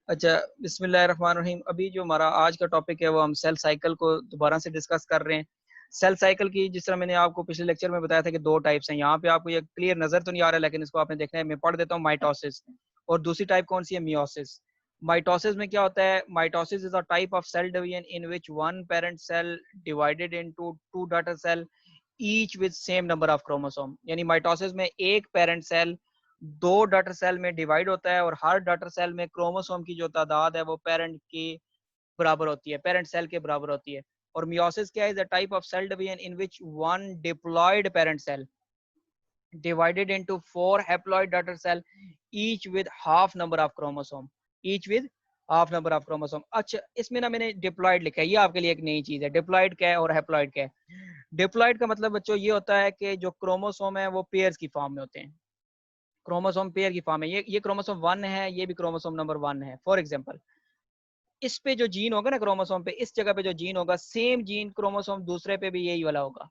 अच्छा, बिस्मिल्लाहिर्रहमानिर्रहीम। अभी जो हमारा आज का टॉपिक है वो हम सेल साइकिल को दोबारा से डिस्कस कर रहे हैं। सेल साइकिल की जिस तरह मैंने आपको पिछले लेक्चर में बताया था कि 2 टाइप्स हैं। यहाँ पे आपको ये क्लियर नज़र तो नहीं आ रहा है, लेकिन इसको आपने देखना है। मैं पढ़ देता हूँ। माइटोसिस और दूसरी टाइप कौन सी है? मियोसिस। माइटोसिस में क्या होता है? Mitosis is a type of cell division in which one parent cell divided into 2 daughter cell each with same number of chromosome. यानी माइटोसिस में एक पेरेंट सेल 2 डॉटर सेल में डिवाइड होता है और हर डॉटर सेल में क्रोमोसोम की जो तादाद है वो पेरेंट की बराबर होती है, पेरेंट सेल के बराबर होती है। और मियोसिस क्या है? Is a type of cell division in which one diploid parent cell divided into 4 haploid daughter cell, each with half number of chromosome, each with half number of chromosome. अच्छा, इसमें ना मैंने डिप्लॉयड लिखा है, ये आपके लिए एक नई चीज है। डिप्लॉयड क्या है और हैप्लॉयड क्या है? डिप्लॉयड का मतलब बच्चों ये होता है कि जो क्रोमोसोम है वो पेयर्स की फॉर्म में होते हैं। क्रोमोसोम पेयर की फॉर्म है। ये क्रोमोसोम 1 है, ये भी क्रोमोसोम नंबर 1 है। फॉर एग्जांपल, इस पे जो जीन होगा ना क्रोमोसोम पे, इस जगह पे जो जीन होगा, सेम जीन क्रोमोसोम दूसरे पे भी यही वाला होगा।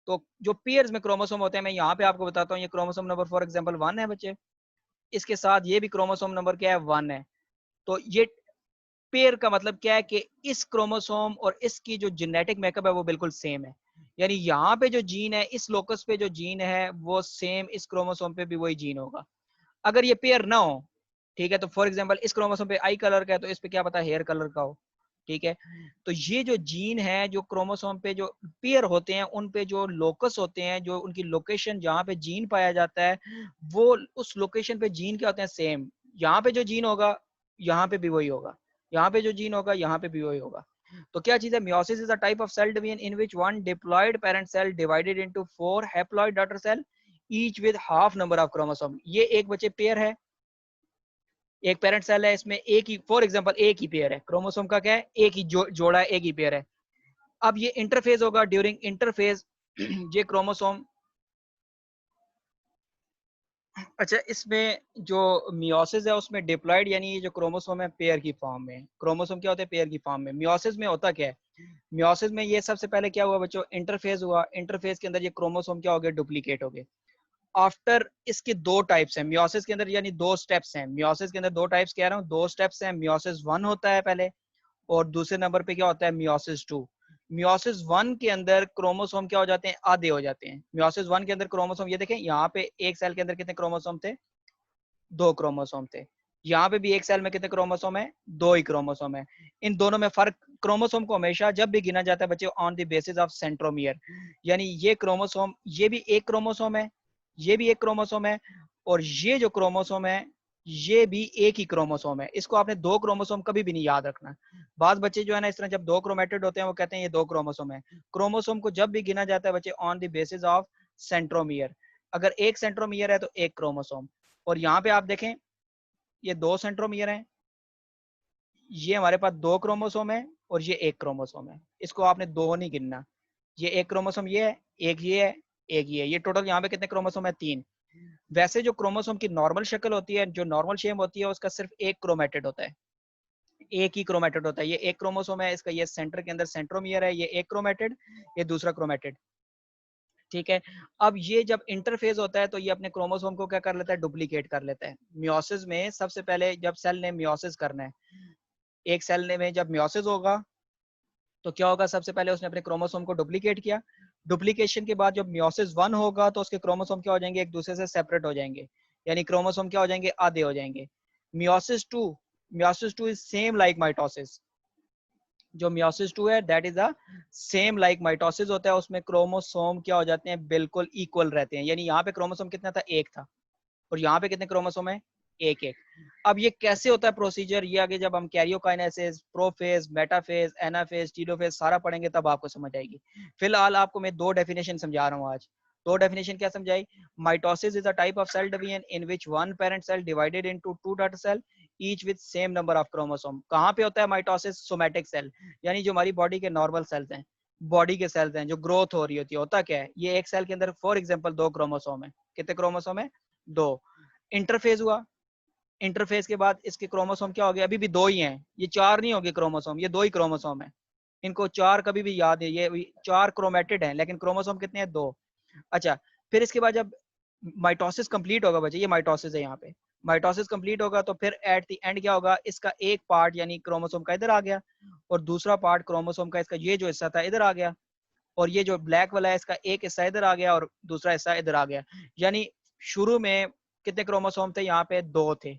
तो जो पेयर्स में क्रोमोसोम होते हैं, मैं यहाँ पे आपको बताता हूँ। ये क्रोमोसोम नंबर फॉर एग्जांपल 1 है बच्चे, इसके साथ ये भी क्रोमोसोम नंबर क्या है? 1 है। तो ये पेयर का मतलब क्या है कि इस क्रोमोसोम और इसकी जो जेनेटिक मेकअप है वो बिल्कुल सेम है। यानी यहाँ पे जो जीन है, इस लोकस पे जो जीन है वो सेम इस क्रोमोसोम पे भी वही जीन होगा। अगर ये पेयर ना हो, ठीक है, तो फॉर एग्जांपल इस क्रोमोसोम पे आई कलर का है, तो इस पे क्या पता हेयर कलर का हो। ठीक है, तो ये जो जीन है, जो क्रोमोसोम पे जो पेयर होते हैं, उन पे जो लोकस होते हैं, जो उनकी लोकेशन जहाँ पे जीन पाया जाता है, वो उस लोकेशन पे जीन क्या होते हैं? सेम। यहाँ पे जो जीन होगा यहाँ पे भी वही होगा, यहाँ पे जो जीन होगा यहाँ पे भी वही होगा। तो क्या चीज है? Meiosis is a type of cell division in which one diploid parent cell divided into 4 haploid daughter cell each with half number of chromosome. ये एक बच्चे पेयर है, एक पेरेंट सेल है, इसमें एक ही, फॉर एग्जांपल एक ही पेयर है क्रोमोसोम का। क्या है? एक ही जोड़ा है, एक ही पेयर है। अब ये इंटरफेज होगा, ड्यूरिंग इंटरफेज ये क्रोमोसोम। अच्छा, इसमें जो मियोसिस है उसमें डिप्लॉयड यानी ये जो क्रोमोसोम है पेयर की फॉर्म में। क्रोमोसोम क्या होते हैं? पेयर की फॉर्म में। मियोसिस में होता क्या है? मियोसिस में ये सबसे पहले क्या हुआ बच्चों? इंटरफेज हुआ। इंटरफेज के अंदर ये क्रोमोसोम क्या हो गए? डुप्लीकेट हो गए। आफ्टर इसके 2 टाइप्स हैं मियोसिस के अंदर, यानी 2 स्टेप्स हैं मियोसिस के अंदर। 2 टाइप्स कह रहा हूँ, 2 स्टेप्स हैं। मियोसिस 1 होता है पहले, और दूसरे नंबर पे क्या होता है? मियोसिस 2। मियोसिस 1 के अंदर क्रोमोसोम क्या हो जाते हैं? आधे हो जाते हैं। मियोसिस 1 के अंदर क्रोमोसोम, ये देखें यहाँ पे एक सेल के अंदर कितने क्रोमोसोम थे? 2 क्रोमोसोम थे। यहाँ पे भी एक सेल में कितने क्रोमोसोम है? 2 ही क्रोमोसोम है। इन दोनों में फर्क, क्रोमोसोम को हमेशा जब भी गिना जाता है बच्चे on the basis of centromere. यानी ये क्रोमोसोम, ये भी एक क्रोमोसोम है, ये भी एक क्रोमोसोम है, और ये जो क्रोमोसोम है ये भी एक ही क्रोमोसोम है। इसको आपने 2 क्रोमोसोम कभी भी नहीं याद रखना। बाद बच्चे जो है ना, इस तरह जब 2 क्रोमेटिड होते हैं वो कहते हैं ये 2 क्रोमोसोम है। क्रोमोसोम को जब भी गिना जाता है बच्चे on the basis of centromere. अगर एक सेंट्रोमियर है तो एक क्रोमोसोम। और यहाँ पे आप देखें, ये 2 सेंट्रोमियर हैं, ये हमारे पास 2 क्रोमोसोम है, और ये एक क्रोमोसोम है। इसको आपने 2 नहीं गिनना। ये एक क्रोमोसोम ये है, एक ये है, एक ये है। ये टोटल यहाँ पे कितने क्रोमोसोम है? 3। वैसे जो क्रोमोसोम की नॉर्मल शक्ल होती है, जो नॉर्मल शेप होती है, उसका सिर्फ एक क्रोमेटिड होता है, एक ही क्रोमेटिड होता है। ये एक क्रोमोसोम है, इसका ये सेंटर के अंदर सेंट्रोमियर है, ये एक क्रोमेटिड, ये दूसरा क्रोमेटिड। ठीक है, अब ये जब इंटरफेज होता है तो ये अपने क्रोमोसोम को क्या कर लेता है? डुप्लीकेट कर लेता है। मियोसिस में सबसे पहले जब सेल ने मियोसिस करना है, एक सेल ने में जब मियोसिस होगा तो क्या होगा? सबसे पहले उसने अपने क्रोमोसोम को डुप्लीकेट किया। डुप्लीकेशन के बाद जब मियोसिस 1 होगा तो उसके क्रोमोसोम क्या हो जाएंगे? एक दूसरे से सेपरेट हो जाएंगे, यानी क्रोमोसोम क्या हो जाएंगे? आधे हो जाएंगे। Meiosis 2, meiosis 2 is same like mitosis. जो मियोसिस 2 है that is a same like mitosis होता है। उसमें क्रोमोसोम क्या हो जाते हैं? बिल्कुल इक्वल रहते हैं। यानी यहाँ पे क्रोमोसोम कितना था? एक था, और यहाँ पे कितने क्रोमोसोम है? एक एक। अब ये कैसे होता है प्रोसीजर? ये आगे जब हम karyokinesis, prophase, metaphase, anaphase, telophase सारा पढ़ेंगे तब आपको समझ आएगी। फिलहाल आपको मैं 2 डेफिनेशन समझा रहा हूँ आज। 2 डेफिनेशन क्या समझाई? Mitosis is a type of cell division in which one parent cell divided into 2 daughter cell each with same number of chromosome. कहाँ पे होता है माइटोसिस? सोमैटिक सेल, यानी जो हमारी बॉडी के नॉर्मल सेल्स हैं, बॉडी के सेल्स हैं, जो ग्रोथ हो रही होती है। होता क्या है? ये एक सेल के अंदर फॉर एग्जांपल 2 क्रोमोसोम है। कितने क्रोमोसोम है? 2। इंटरफेज हुआ, इंटरफेस के बाद इसके क्रोमोसोम क्या हो गए? अभी भी 2 ही हैं, ये 4 नहीं हो गए क्रोमोसोम, ये 2 ही क्रोमोसोम है। इनको 4 कभी भी याद है, ये 4 क्रोमेटिड हैं, लेकिन क्रोमोसोम कितने हैं? 2। अच्छा, फिर इसके बाद जब माइटोसिस कंप्लीट होगा बच्चे, ये माइटोसिस है यहाँ पे, माइटोसिस कंप्लीट होगा तो फिर एट द एंड क्या होगा, इसका एक पार्ट यानी क्रोमोसोम का इधर आ गया और दूसरा पार्ट क्रोमोसोम का इसका ये जो हिस्सा था इधर आ गया, और ये जो ब्लैक वाला है इसका एक हिस्सा इधर आ गया और दूसरा हिस्सा इधर आ गया। यानी शुरू में कितने क्रोमोसोम थे, यहाँ पे 2 थे।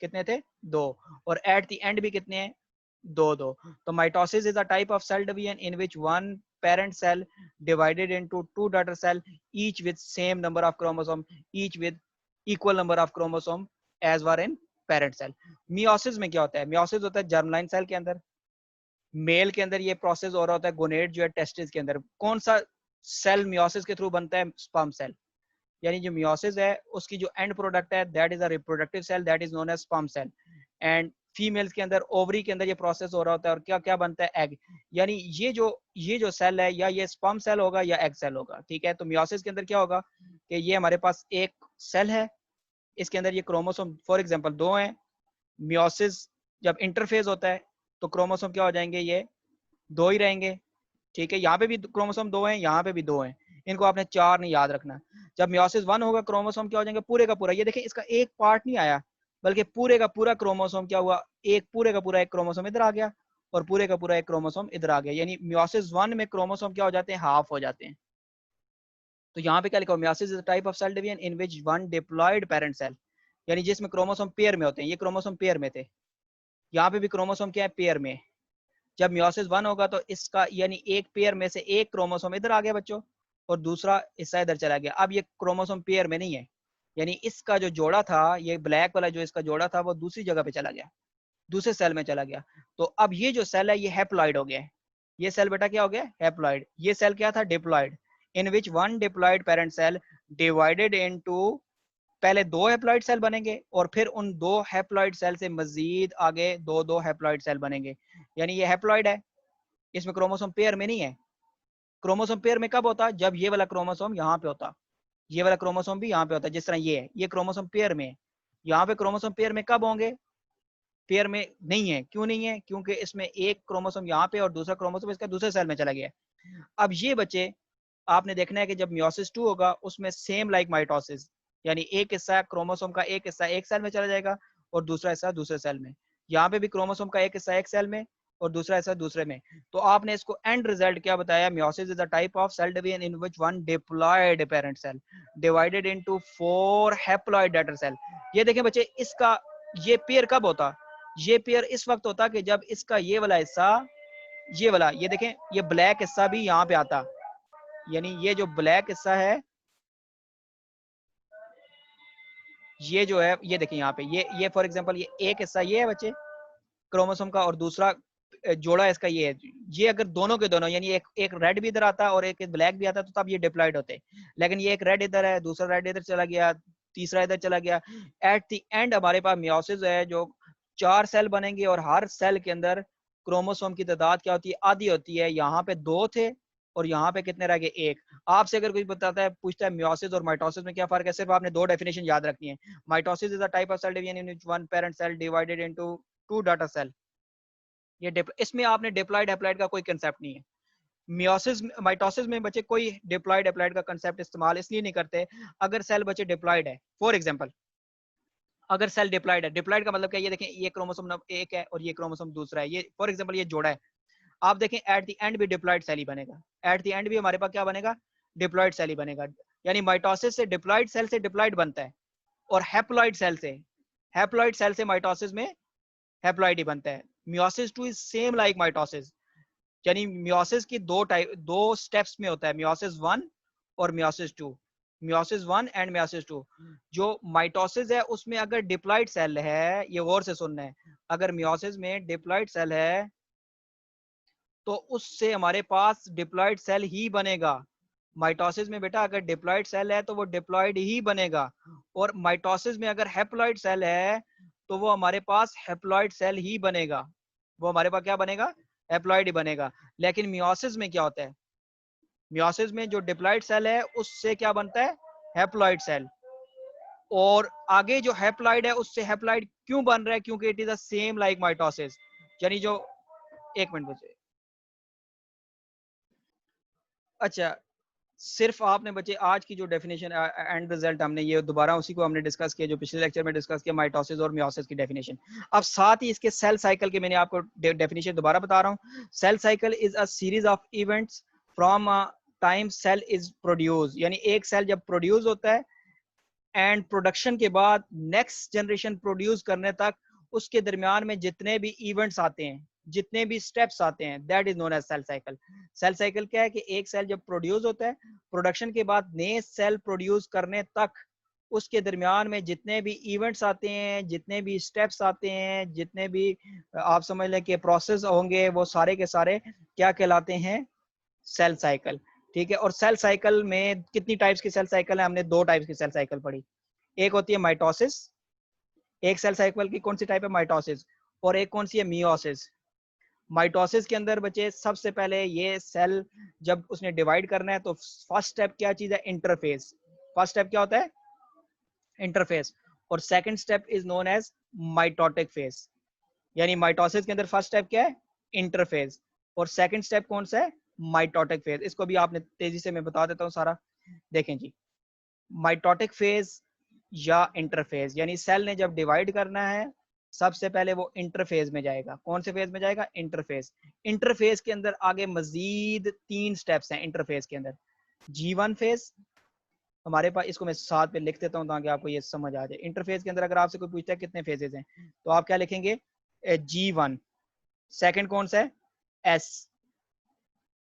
कितने थे? 2। और एट द एंड भी कितने हैं? 2 तो mitosis is a type of cell division in which one parent cell divided into two daughter cell, each with same number of chromosome, each with equal number of chromosome as were in parent cell. Meiosis में क्या होता है? Meiosis होता है germline cell के अंदर, mail के अंदर ये प्रोसेस हो रहा होता है, गोनेड जो है टेस्टिस के अंदर। कौन सा सेल मियोसिस के थ्रू बनता है? Sperm cell. यानी जो मियोसिस है उसकी जो एंड प्रोडक्ट है that is a reproductive cell, that is known as sperm cell. And females के अंदर ओवरी के अंदर ये प्रोसेस हो रहा होता है और क्या क्या बनता है? एग। यानी ये जो सेल है या ये स्पर्म सेल होगा या एग सेल होगा, ठीक है। तो मियोसिस के अंदर क्या होगा कि ये हमारे पास एक सेल है, इसके अंदर ये क्रोमोसोम फॉर एग्जांपल 2 हैं। मियोसिस जब इंटरफेज होता है तो क्रोमोसोम क्या हो जाएंगे? ये 2 ही रहेंगे, ठीक है। यहाँ पे भी क्रोमोसोम 2 हैं, यहाँ पे भी 2 हैं, इनको आपने 4 नहीं याद रखना। जब मियोसिस 1 होगा क्रोमोसोम क्या हो जाएंगे? पूरे का पूरा। ये देखिए इसका एक पार्ट नहीं आया बल्कि पूरे का पूरा क्रोमोसोम क्या हुआ? एक पूरे का पूरा एक क्रोमोसोम इधर आ गया और पूरे का पूरा एक क्रोमोसोम इधर आ गया। यानी मियोसिस 1 में क्रोमोसोम क्या हो जाते हैं? हाफ हो जाते हैं। तो यहाँ पे क्या लिखा? Meiosis is a type of cell division in which one diploid parent cell, यानी जिसमें क्रोमोसोम पेयर में होते हैं। ये क्रोमोसोम पेयर में थे, यहाँ पे भी क्रोमोसोम क्या है? पेयर में। जब मियोसिस 1 होगा तो इसका यानी एक पेयर में से एक क्रोमोसोम इधर आ गया बच्चों और दूसरा हिस्सा इधर चला गया। अब ये क्रोमोसोम पेयर में नहीं है, यानी इसका जो जोड़ा था, ये ब्लैक वाला जो इसका जोड़ा था वो दूसरी जगह पे चला गया, दूसरे सेल में चला गया। तो अब ये जो सेल है ये हैप्लॉइड हो गया है। ये सेल बेटा क्या हो गया? हैप्लॉइड। ये सेल क्या था? Diploid. In which one diploid parent cell divided into, पहले 2 हैप्लॉइड सेल बनेंगे और फिर उन 2 हैप्लॉइड सेल से मजीद आगे 2 हैप्लॉइड सेल बनेंगे। यानी ये हैप्लॉइड है, इसमें क्रोमोसोम पेयर में नहीं है। क्रोमोसोम पेयर में कब होता? जब ये वाला क्रोमोसोम यहाँ पे होता, ये वाला क्रोमोसोम भी यहाँ पे होता है। जिस तरह ये है, ये क्रोमोसोम पेयर में है। यहाँ पे क्रोमोसोम पेयर में कब होंगे? पेयर में नहीं है। क्यों नहीं है? क्योंकि इसमें एक क्रोमोसोम यहाँ पे और दूसरा क्रोमोसोम इसका दूसरे सेल में चला गया। अब ये बच्चे आपने देखना है कि जब मियोसिस 2 होगा उसमें सेम लाइक माइटोसिस, यानी एक हिस्सा क्रोमोसोम का एक हिस्सा एक सेल में चला जाएगा और दूसरा हिस्सा दूसरे सेल में। यहाँ पे भी क्रोमोसोम का एक हिस्सा एक सेल में और दूसरा हिस्सा दूसरे में। तो आपने इसको एंड रिजल्ट क्या बताया? Meiosis is a type of cell division in which one diploid parent cell divided into 4 haploid daughter cell. ये देखें बच्चे, इसका ये पेयर कब होता? ये पेयर इस वक्त होता कि जब इसका ये वाला हिस्सा, ये वाला, ये देखें ये ब्लैक हिस्सा भी यहाँ पे आता। यानी ये जो ब्लैक हिस्सा है, ये जो है, ये देखिए यहाँ पे ये फॉर एग्जांपल ये एक हिस्सा ये है बच्चे क्रोमोसोम का और दूसरा जोड़ा इसका ये है। ये अगर दोनों के दोनों यानी एक एक रेड भी इधर आता और एक ब्लैक भी आता तो तब ये डिप्लॉयड होते। लेकिन ये एक रेड इधर है, दूसरा रेड इधर चला गया, तीसरा इधर चला गया। एट द एंड हमारे पास मियोसिस है जो 4 सेल बनेंगे और हर सेल के अंदर क्रोमोसोम की तादाद क्या होती है? आधी होती है। यहाँ पे 2 थे और यहाँ पे कितने रह गए? 1। आपसे अगर कोई बताता है, पूछता है मियोसिस और माइटोसिस में क्या फर्क है, सिर्फ आपने 2 डेफिनेशन याद रखनी है। Mitosis is a type of cell division in which one parent cell divided into 2 daughter cell. ये इसमें आपने डिप्लॉयड हैप्लॉइड का कोई कंसेप्ट नहीं है। मियोसिस माइटोसिस में बच्चे कोई डिप्लॉयड हैप्लॉइड का कंसेप्ट इस्तेमाल इसलिए नहीं करते। अगर सेल बच्चे डिप्लॉयड है, फॉर एग्जांपल अगर सेल डिप्लॉयड है, डिप्लॉयड का मतलब क्या है? ये देखें ये क्रोमोसोम एक है और ये क्रोमोसोम दूसरा है। ये फॉर एग्जांपल ये जोड़ा है। आप देखें एट द एंड भी डिप्लॉयड सेल ही बनेगा। एट द एंड भी हमारे पास क्या बनेगा? डिप्लॉयड सेल ही बनेगा। यानी माइटोसिस से डिप्लॉयड सेल से डिप्लॉयड बनता है और हैप्लॉइड सेल से माइटोसिस में हैप्लॉइड ही बनता है। Meiosis 2 is same like mitosis. यानी मियोसिस की दो स्टेप्स में होता है, मियोसिस 1 और मियोसिस 2। Meiosis 1 and meiosis 2। जो माइटोसिस है उसमें अगर डिप्लॉयड सेल है, ये गौर से सुनना है, अगर मियोसिस में डिप्लॉयड सेल है तो उससे हमारे पास डिप्लॉयड सेल ही बनेगा। माइटोसिस में बेटा अगर डिप्लॉयड सेल है तो वो डिप्लॉयड ही बनेगा, और माइटोसिस में अगर हैप्लॉयड सेल है तो वो हमारे पास हैप्लॉयड सेल ही बनेगा। वो हमारे पास क्या बनेगा? हैप्लॉयड ही बनेगा। लेकिन मियोसिस में क्या होता है? मियोसिस में जो डिप्लॉयड सेल है उससे क्या बनता है? Haploid cell. और आगे जो हैप्लॉयड है उससे हैप्लॉयड क्यों बन रहा है? क्योंकि it is the same like mitosis. यानी जो, एक मिनट बचे, अच्छा सिर्फ आपने बच्चे आज की जो डेफिनेशन एंड रिजल्ट हमने ये दोबारा उसी को हमने डिस्कस किया जो पिछले लेक्चर में डिस्कस किया, माइटोसिस और मियोसिस की डेफिनेशन। अब साथ ही इसके सेल साइकिल के मैंने आपको डेफिनेशन दोबारा बता रहा हूँ। Cell cycle is a series of events from time cell is produce, यानी एक सेल जब प्रोड्यूस होता है एंड प्रोडक्शन के बाद नेक्स्ट जनरेशन प्रोड्यूस करने तक उसके दरमियान में जितने भी इवेंट्स आते हैं, जितने भी स्टेप्स आते हैं, that is known as cell cycle. Cell cycle क्या है कि एक सेल जब प्रोड्यूस होता है, प्रोडक्शन के बाद नए सेल प्रोड्यूस करने तक उसके दरमियान में जितने भी इवेंट्स आते हैं, जितने भी स्टेप्स आते हैं, जितने भी आप समझ लें कि प्रोसेस होंगे, वो सारे के सारे क्या कहलाते हैं? Cell cycle. ठीक है। और सेल साइकिल में कितनी टाइप्स की सेल साइकिल है? हमने दो टाइप्स की सेल साइकिल पढ़ी। एक होती है माइटोसिस, एक सेल साइकिल की कौन सी टाइप है? माइटोसिस। और एक कौन सी है? मियोसिस। माइटोसिस के अंदर बच्चे सबसे पहले ये सेल जब उसने डिवाइड करना है तो फर्स्ट स्टेप क्या चीज है? इंटरफेस। फर्स्ट स्टेप क्या होता है? इंटरफेस। और second step is known as mitotic phase. यानी माइटोसिस के अंदर फर्स्ट स्टेप क्या है? इंटरफेज। और सेकंड स्टेप कौन सा है? Mitotic phase. इसको भी आपने तेजी से मैं बता देता हूँ सारा। देखें जी, माइटोटिक फेज या इंटरफेज, यानी सेल ने जब डिवाइड करना है सबसे पहले वो इंटरफेज में जाएगा। कौन से फेज में जाएगा? इंटरफेज। इंटरफेज के अंदर आगे मजीद 3 स्टेप्स हैं इंटरफेज के अंदर। G1 फेज हमारे पास, इसको मैं साथ पे लिख देता हूँ ताकि आपको ये समझ आ जाए। इंटरफेज के अंदर अगर आपसे कोई पूछता है कितने फेजेस हैं, तो आप क्या लिखेंगे? G1। सेकंड कौन सा है? S।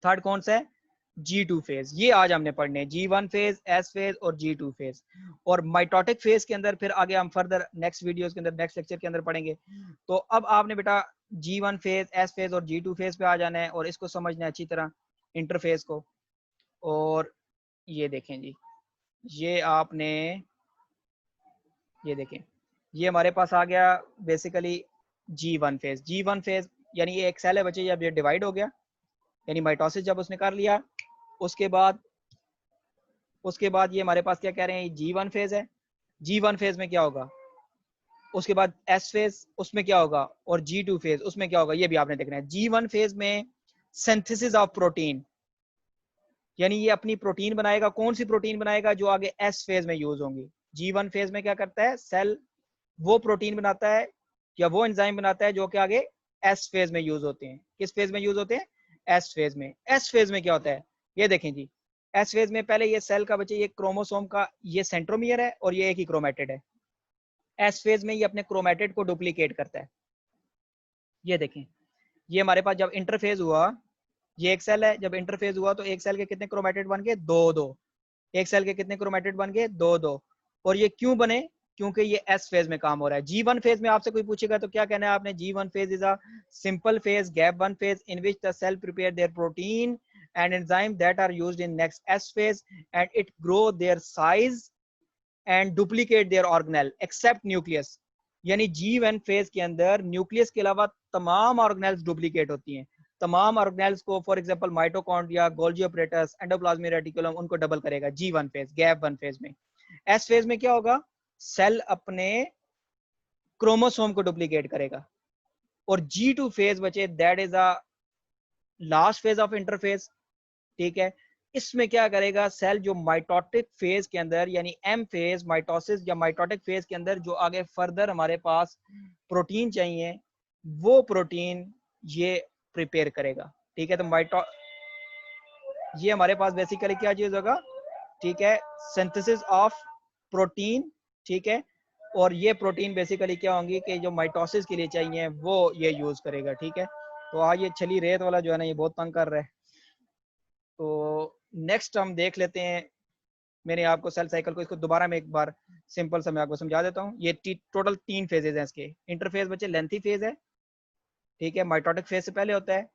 थर्ड कौन सा है? G2 phase. ये आज हमने पढ़ने हैं, G1 फेज, S फेज और G2 फेज। और माइटोटिक फेज के अंदर फिर आगे हम फर्दर नेक्स्ट वीडियोस के अंदर, नेक्स्ट लेक्चर के अंदर पढ़ेंगे। तो अब आपने बेटा G1 फेज, S फेज और G2 फेज पे आ जाना है और इसको समझना है अच्छी तरह, इंटरफेस को। और ये देखें जी, ये आपने, ये देखें, ये हमारे पास आ गया basically G1 phase. G1 phase यानी ये एक सेल है बच्चे, जब ये डिवाइड हो गया, यानी माइटोसिस जब उसने कर लिया, उसके बाद ये हमारे पास क्या कह रहे हैं? G1 फेज है। G1 फेज में क्या होगा? उसके बाद S फेज, उसमें क्या होगा? और G2 फेज, उसमें क्या होगा? ये भी आपने देखना है। G1 फेज में सिंथेसिस ऑफ प्रोटीन, यानी ये अपनी प्रोटीन बनाएगा। कौन सी प्रोटीन बनाएगा? जो आगे S फेज में यूज होंगी। G1 फेज में क्या करता है? सेल वो प्रोटीन बनाता है या वो एंजाइम बनाता है जो कि आगे S फेज में यूज होते हैं। किस फेज में यूज होते हैं? S फेज में। S फेज में क्या होता है? ये देखें जी, S फेज में पहले ये सेल का बच्चे, ये क्रोमोसोम का ये सेंट्रोमियर है और ये एक ही क्रोमेटिड है। S फेज में ये अपने क्रोमेटिड को डुप्लीकेट करता है। ये देखें, ये हमारे पास जब इंटरफेज हुआ, ये एक सेल है, जब इंटरफेज हुआ तो एक सेल के कितने क्रोमेटिड बन गए? 2-2। एक सेल के कितने क्रोमेटिड बन गए? 2-2। और ये क्यों बने? क्योंकि ये एस फेज में काम हो रहा है। G1 फेज में आपसे कोई पूछेगा तो क्या कहना है आपने? G1 phase is a simple phase, gap one phase in which the cell prepare their protein and enzyme that are used in next S phase and it grow their size and duplicate their organelle except nucleus. यानी G1 phase के अंदर nucleus के अलावा तमाम organelles duplicate होती हैं। तमाम organelles को, for example mitochondria, Golgi apparatus, endoplasmic reticulum, उनको डबल करेगा G1 phase, gap one phase में। एस फेज में क्या होगा? सेल अपने क्रोमोसोम को डुप्लीकेट करेगा। और G2 फेज बचे, that is a last phase of interphase. ठीक है। इसमें क्या करेगा सेल? जो माइटोटिक फेज के अंदर, यानी M फेज माइटोसिस या माइटोटिक फेज के अंदर जो आगे फर्दर हमारे पास प्रोटीन चाहिए, वो प्रोटीन ये प्रिपेयर करेगा। ठीक है। तो ये हमारे पास बेसिकली क्या चीज होगा? ठीक है, सिंथेसिस ऑफ प्रोटीन। ठीक है। और ये प्रोटीन बेसिकली क्या होंगी कि जो माइटोसिस के लिए चाहिए वो ये यूज करेगा। ठीक है। तो आज ये छली रेत वाला जो है ना, ये बहुत तंग कर रहा है। तो नेक्स्ट हम देख लेते हैं। मैंने आपको सेल साइकिल को, इसको दोबारा मैं एक बार सिंपल सा मैं आपको समझा देता हूँ। ये टोटल 3 फेजेज हैं इसके। इंटरफेज बच्चे लेंथी फेज है। ठीक है। माइटोटिक फेज से पहले होता है।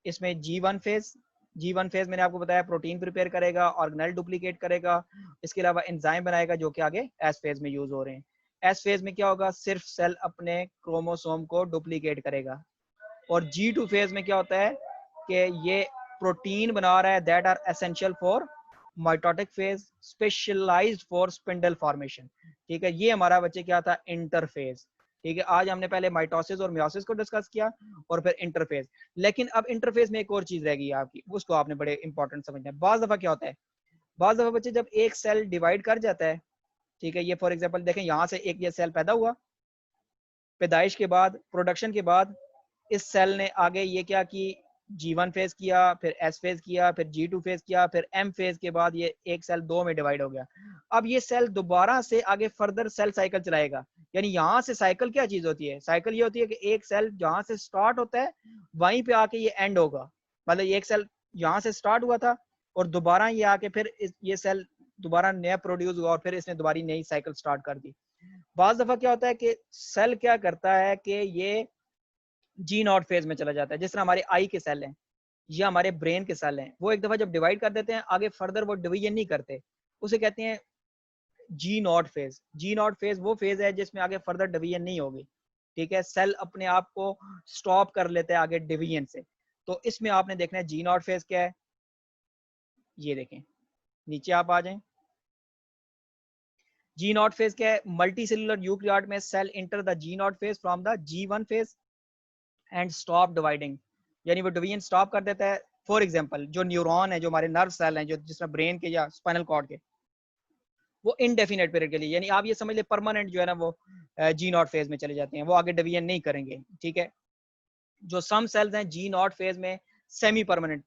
इसमें G1 फेज, G1 फेज मैंने आपको बताया प्रोटीन प्रिपेयर करेगा, ऑर्गेनेल डुप्लीकेट करेगा, इसके अलावा एंजाइम बनाएगा जो कि आगे एस फेज में यूज हो रहे हैं। एस फेज में क्या होगा? सिर्फ सेल अपने क्रोमोसोम को डुप्लीकेट करेगा। और G2 फेज में क्या होता है कि ये प्रोटीन बना रहा है that are essential for mitotic phase, specialized for spindle formation. ठीक है। ये हमारा बच्चे क्या था? इंटरफेज। ठीक है। आज हमने पहले माइटोसिस और मियोसिस को डिस्कस किया और फिर इंटरफेज। लेकिन अब इंटरफेज में एक और चीज रह गई आपकी, उसको आपने बड़े इंपॉर्टेंट समझना है। बाज दफा क्या होता है? बाज़ दफ़ा बच्चे जब एक सेल डिवाइड कर जाता है, ठीक है, ये फॉर एग्जांपल देखें यहाँ से एक ये सेल पैदा हुआ, पैदाइश के बाद, प्रोडक्शन के बाद इस सेल ने आगे ये क्या कि G1 फेज किया, फिर S फेज किया, फिर G2 फेज किया, फिर M फेज के बाद ये एक सेल दो में डिवाइड हो गया। अब ये सेल दोबारा से आगे फर्दर सेल साइकिल चलाएगा। यानी यहाँ से साइकिल क्या चीज होती है? साइकिल ये होती है कि एक सेल जहाँ से स्टार्ट होता है वहीं पे आके ये एंड होगा। मतलब ये एक सेल यहाँ से स्टार्ट हुआ था और दोबारा ये आके फिर ये सेल दोबारा नया प्रोड्यूस हुआ और फिर इसने दोबारा नई साइकिल स्टार्ट कर दी। बाज दफा क्या होता है कि सेल क्या करता है कि ये जी नॉट फेज में चला जाता है। जिस तरह हमारे आई के सेल हैं या हमारे ब्रेन के सेल हैं, वो एक दफा जब डिवाइड कर देते हैं आगे फर्दर वो डिवीजन नहीं करते, उसे कहते हैं G naught phase. G naught phase वो फेज है जिसमें आगे फर्दर डिवीजन नहीं होगी। ठीक है, सेल अपने आप को स्टॉप कर लेते हैं आगे डिवीजन से। तो इसमें आपने देखना है जी नॉट फेज क्या है। ये देखें, नीचे आप आ जाएं। जी नॉट फेज क्या है? मल्टी सेलुलर यूकैरियोट में cell enter the G naught phase from the G1 phase and stop dividing. यानी वो डिवीजन स्टॉप कर देता है। फॉर एग्जांपल जो न्यूरॉन है, जो हमारे नर्व सेल हैं, जो जिसमें ब्रेन के या स्पाइनल कॉर्ड के, वो इनडेफिनेट पीरियड के लिए, यानी आप ये समझ ले परमानेंट जो है ना वो जी नॉट फेज में चले जाते हैं, वो आगे डिवीजन नहीं करेंगे। ठीक है, जो सम सेल्स हैं जी नॉट फेज में सेमी परमानेंट,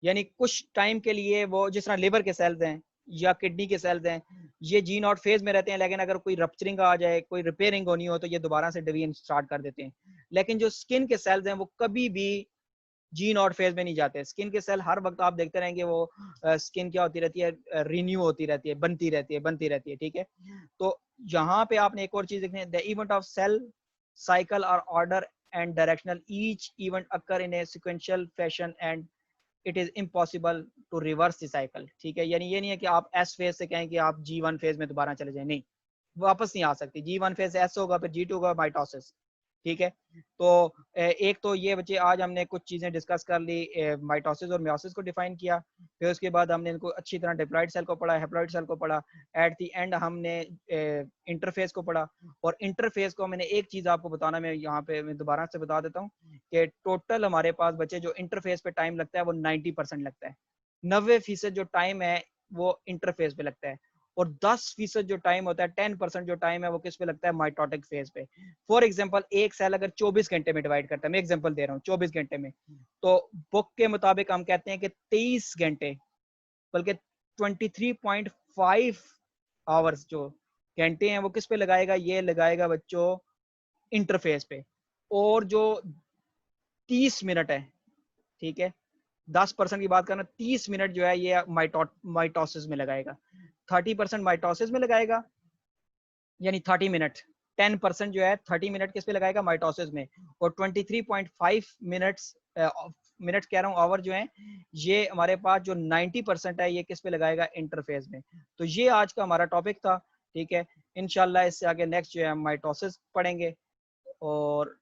यानी कुछ टाइम के लिए वो, जिस तरह लिवर के सेल्स हैं या किडनी के सेल्स हैं, ये जी नॉट फेज में रहते हैं, लेकिन अगर कोई रप्चरिंग आ जाए, कोई रिपेयरिंग होनी हो, तो ये दोबारा से डिवीजन स्टार्ट कर देते हैं। लेकिन जो स्किन के सेल्स हैं वो कभी भी जी नॉट फेज में नहीं जाते। स्किन के सेल हर वक्त आप देखते रहेंगे वो स्किन क्या होती रहती है, रिन्यू होती रहती है, बनती रहती है, बनती रहती है। ठीक है, तो यहाँ पे आपने एक और चीज देखनी है, the event of cell cycle और order and directional, each event occur in a sequential fashion and it is impossible to reverse the cycle. ठीक है, यानी ये नहीं है कि आप एस फेज से कहें कि आप G1 फेज में दोबारा चले जाए, नहीं, वापस नहीं आ सकती। G1 फेज से एस होगा, फिर G2 होगा, माइटोसिस। ठीक है, तो एक तो ये बच्चे आज हमने कुछ चीजें डिस्कस कर ली, माइटोसिस और मियोसिस को डिफाइन किया, फिर उसके बाद हमने इनको अच्छी तरह डिप्लॉइड सेल को पढ़ा, हैप्लॉइड सेल को पढ़ा, एट द एंड हमने इंटरफेस को पढ़ा। और इंटरफेस को मैंने एक चीज आपको बताना, मैं यहाँ पे मैं दोबारा से बता देता हूँ कि टोटल हमारे पास बच्चे जो इंटरफेस पे टाइम लगता है वो 90% लगता है। 90% जो टाइम है वो इंटरफेस पे लगता है, और 10% जो टाइम होता है, 10% जो टाइम है वो किस पे लगता है? माइटोटिक फेज पे। फॉर एग्जांपल एक सेल अगर 24 घंटे में डिवाइड करता है, मैं एग्जांपल दे रहा हूँ 24 घंटे में, तो बुक के मुताबिक हम कहते हैं कि 23 घंटे, बल्कि 23.5 आवर्स जो घंटे हैं वो किस पे लगाएगा? ये लगाएगा बच्चों इंटरफेस पे। और जो 30 मिनट है, ठीक है, 10% की बात करना, 30 मिनट जो है ये माइटोसिस में लगाएगा, 30% माइटोसिस में लगाएगा, यानी 30 मिनट। 10% जो है 30 मिनट किस पे लगाएगा? माइटोसिस में। और 23.5 मिनट्स मिनट कह रहा हूँ, आवर जो है, ये हमारे पास जो 90% है ये किस पे लगाएगा? इंटरफेस में। तो ये आज का हमारा टॉपिक था। ठीक है, इंशाल्लाह इससे आगे नेक्स्ट जो है हम माइटोसिस पढ़ेंगे। और